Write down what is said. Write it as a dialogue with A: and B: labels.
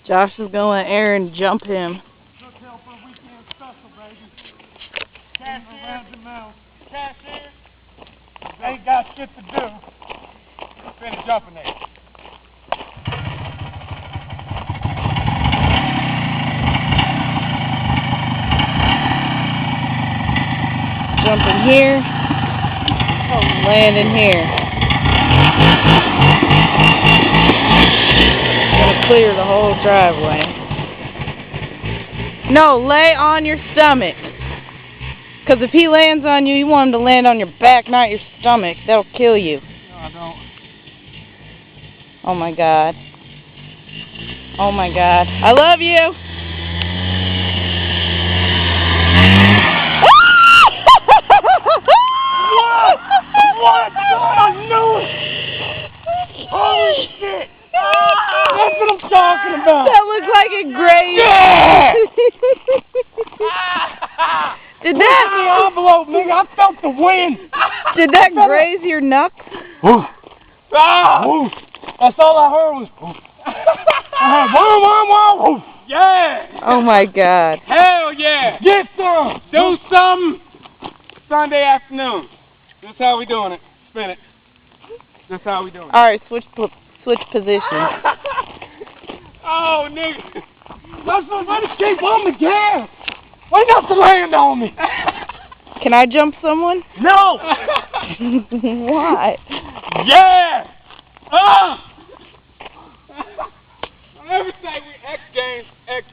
A: Josh is gonna let Aaron jump him.
B: Look hell for a weekend special, baby. Cashier. Ain't got shit to do. Finish jumping there.
A: Jumping here. Landing here. Gonna clear the whole driveway. No, lay on your stomach. Because if he lands on you, you want him to land on your back, not your stomach. That'll kill you.
B: No, I don't.
A: Oh my God. Oh my God. I love you.
B: What? I knew it! Holy shit! That's what I'm talking about!
A: That looks like a great...
B: Yeah!
A: Did
B: Put it in the envelope, nigga. I felt the wind.
A: Did that graze your knucks?
B: Oof. Ah! Oof. That's all I heard was oof. I heard whoa, whoa, whoa. Oof. Yeah!
A: Oh my God.
B: Hell yeah! Get some! Do something! Sunday afternoon. That's how we doing it. Spin it. That's how we doing it.
A: Alright, switch positions.
B: Oh, nigga. Let us keep on the gas. Why not to land on me?
A: Can I jump someone?
B: No!
A: Why?
B: Yeah! Ah! Everything we X Games, X